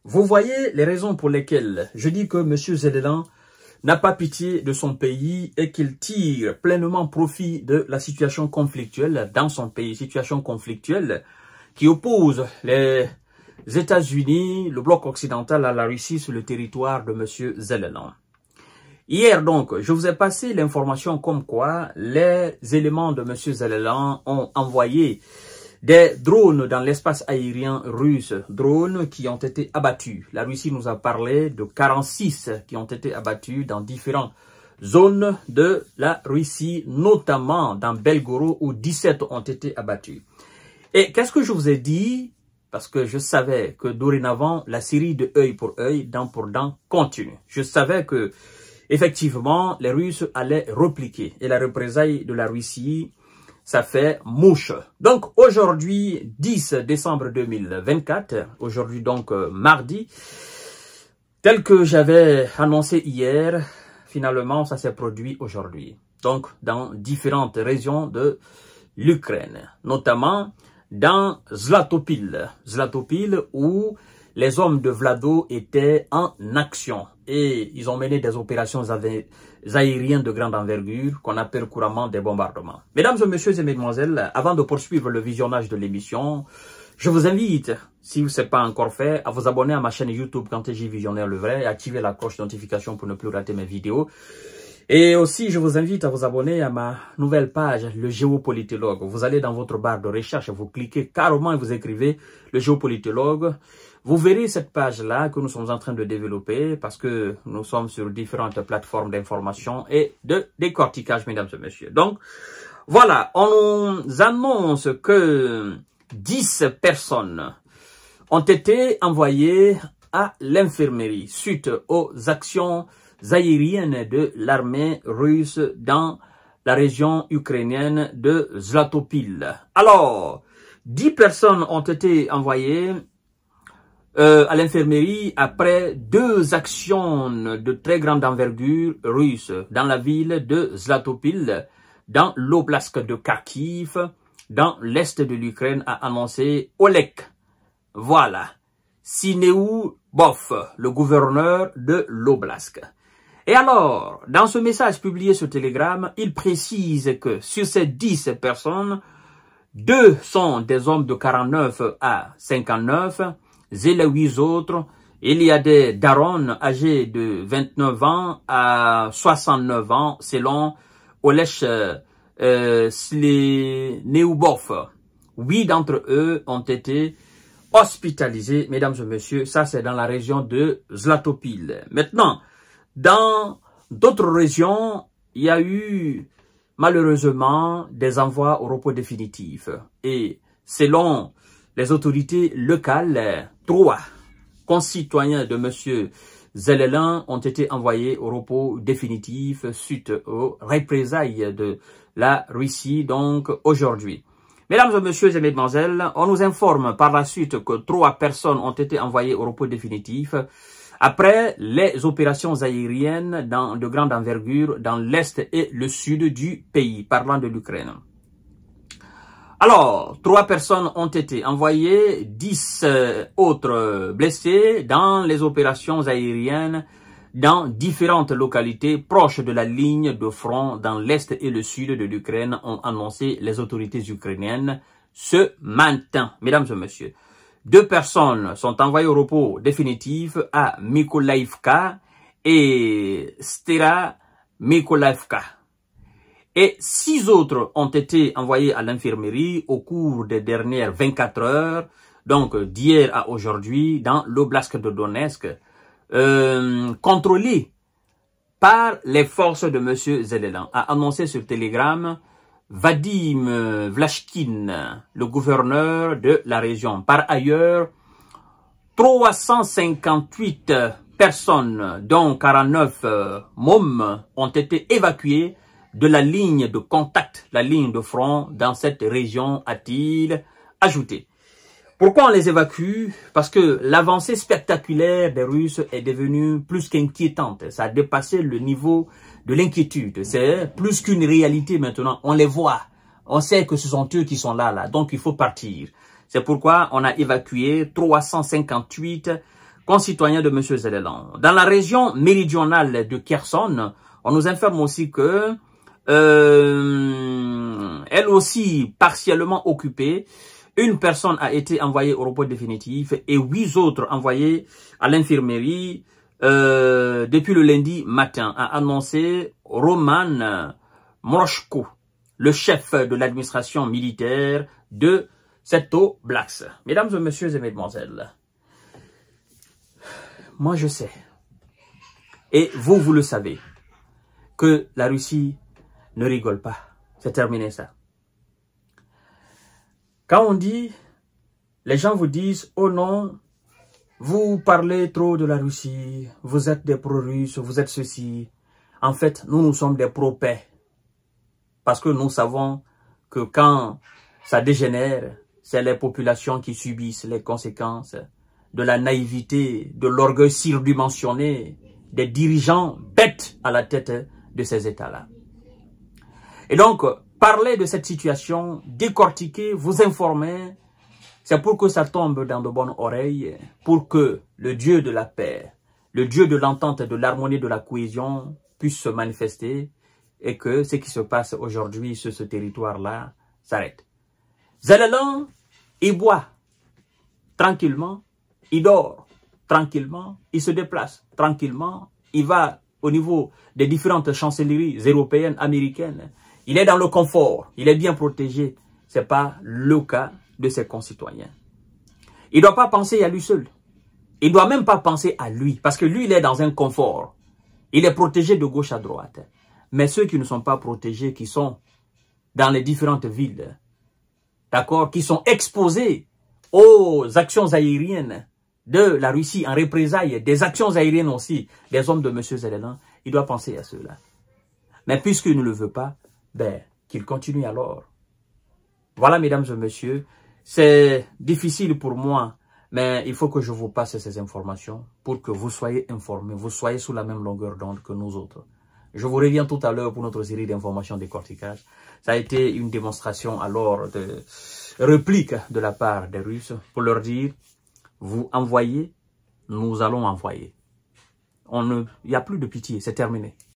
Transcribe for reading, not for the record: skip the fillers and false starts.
Vous voyez les raisons pour lesquelles je dis que M. Zelensky n'a pas pitié de son pays et qu'il tire pleinement profit de la situation conflictuelle dans son pays, situation conflictuelle qui oppose les États-Unis, le bloc occidental à la Russie sur le territoire de M. Zelensky. Hier donc, je vous ai passé l'information comme quoi les éléments de M. Zelensky ont envoyé des drones dans l'espace aérien russe, drones qui ont été abattus. La Russie nous a parlé de 46 qui ont été abattus dans différentes zones de la Russie, notamment dans Belgorod où 17 ont été abattus. Et qu'est-ce que je vous ai dit? Parce que je savais que dorénavant, la série de œil pour œil, dent pour dent continue. Je savais que, effectivement, les Russes allaient repliquer. Et la représaille de la Russie, ça fait mouche. Donc aujourd'hui, 10 décembre 2024, aujourd'hui donc mardi, tel que j'avais annoncé hier, finalement ça s'est produit aujourd'hui. Donc dans différentes régions de l'Ukraine, notamment dans Zlatopil. Zlatopil où les hommes de Vlado étaient en action et ils ont mené des opérations aériennes de grande envergure qu'on appelle couramment des bombardements. Mesdames et messieurs et mesdemoiselles, avant de poursuivre le visionnage de l'émission, je vous invite, si ce n'est pas encore fait, à vous abonner à ma chaîne YouTube Kanteji Visionnaire le Vrai et activer la cloche de notification pour ne plus rater mes vidéos. Et aussi, je vous invite à vous abonner à ma nouvelle page, le géopolitologue. Vous allez dans votre barre de recherche, vous cliquez carrément et vous écrivez le géopolitologue. Vous verrez cette page-là que nous sommes en train de développer parce que nous sommes sur différentes plateformes d'information et de décortiquage, mesdames et messieurs. Donc, voilà, on nous annonce que 10 personnes ont été envoyées à l'infirmerie suite aux actions aériennes de l'armée russe dans la région ukrainienne de Zlatopil. Alors, 10 personnes ont été envoyées à l'infirmerie après 2 actions de très grande envergure russes dans la ville de Zlatopil, dans l'oblast de Kharkiv, dans l'est de l'Ukraine, a annoncé Oleg. Voilà, Sineubov, le gouverneur de l'oblast. Et alors, dans ce message publié sur Telegram, il précise que sur ces 10 personnes, 2 sont des hommes de 49 à 59, et les 8 autres, il y a des darons âgés de 29 ans à 69 ans, selon Olesh Sineubov. 8 d'entre eux ont été hospitalisés, mesdames et messieurs, ça c'est dans la région de Zlatopil. Maintenant, dans d'autres régions, il y a eu malheureusement des envois au repos définitif. Et selon les autorités locales, 3 concitoyens de M. Zelensky ont été envoyés au repos définitif suite aux représailles de la Russie, donc aujourd'hui. Mesdames et messieurs et mesdemoiselles, on nous informe par la suite que 3 personnes ont été envoyées au repos définitif après les opérations aériennes de grande envergure dans l'est et le sud du pays, parlant de l'Ukraine. Alors, 3 personnes ont été envoyées, 10 autres blessés dans les opérations aériennes dans différentes localités proches de la ligne de front dans l'est et le sud de l'Ukraine, ont annoncé les autorités ukrainiennes ce matin, mesdames et messieurs. 2 personnes sont envoyées au repos définitif à Mykolaiivka et Stara Mykolaiivka. Et 6 autres ont été envoyés à l'infirmerie au cours des dernières 24 heures, donc d'hier à aujourd'hui, dans l'oblast de Donetsk, contrôlés par les forces de M. Zelensky, a annoncé sur Telegram Vadim Vlachkin, le gouverneur de la région. Par ailleurs, 358 personnes, dont 49 mômes, ont été évacuées de la ligne de contact, la ligne de front dans cette région, a-t-il ajouté. Pourquoi on les évacue? Parce que l'avancée spectaculaire des Russes est devenue plus qu'inquiétante. Ça a dépassé le niveau de l'inquiétude. C'est plus qu'une réalité maintenant. On les voit. On sait que ce sont eux qui sont là. Donc il faut partir. C'est pourquoi on a évacué 358 concitoyens de M. Zelelan. Dans la région méridionale de Kherson, on nous informe aussi que elle aussi partiellement occupée. Une personne a été envoyée au repos définitif et 8 autres envoyés à l'infirmerie depuis le lundi matin, a annoncé Roman Moroshko, le chef de l'administration militaire de cette oblast. Mesdames et messieurs et mesdemoiselles, moi je sais, et vous le savez, que la Russie ne rigole pas. C'est terminé ça. Quand on dit, les gens vous disent, oh non, vous parlez trop de la Russie, vous êtes des pro-russes, vous êtes ceci. En fait, nous sommes des pro-paix. Parce que nous savons que quand ça dégénère, c'est les populations qui subissent les conséquences de la naïveté, de l'orgueil surdimensionné des dirigeants bêtes à la tête de ces États-là. Et donc, parler de cette situation, décortiquer, vous informer, c'est pour que ça tombe dans de bonnes oreilles, pour que le Dieu de la paix, le Dieu de l'entente, de l'harmonie, de la cohésion puisse se manifester et que ce qui se passe aujourd'hui sur ce territoire-là s'arrête. Zelelan, il boit tranquillement, il dort tranquillement, il se déplace tranquillement, il va au niveau des différentes chancelleries européennes, américaines. Il est dans le confort, il est bien protégé. Ce n'est pas le cas de ses concitoyens. Il ne doit pas penser à lui seul. Il ne doit même pas penser à lui, parce que lui, il est dans un confort. Il est protégé de gauche à droite. Mais ceux qui ne sont pas protégés, qui sont dans les différentes villes, d'accord, qui sont exposés aux actions aériennes de la Russie en représailles, des actions aériennes aussi, des hommes de M. Zelelan, il doit penser à cela. Mais puisqu'il ne le veut pas, ben, qu'il continue alors. Voilà, mesdames et messieurs, c'est difficile pour moi, mais il faut que je vous passe ces informations pour que vous soyez informés, vous soyez sous la même longueur d'onde que nous autres. Je vous reviens tout à l'heure pour notre série d'informations décortiquage. Ça a été une démonstration alors de réplique de la part des Russes pour leur dire, vous envoyez, nous allons envoyer. Il n'y a plus de pitié, c'est terminé.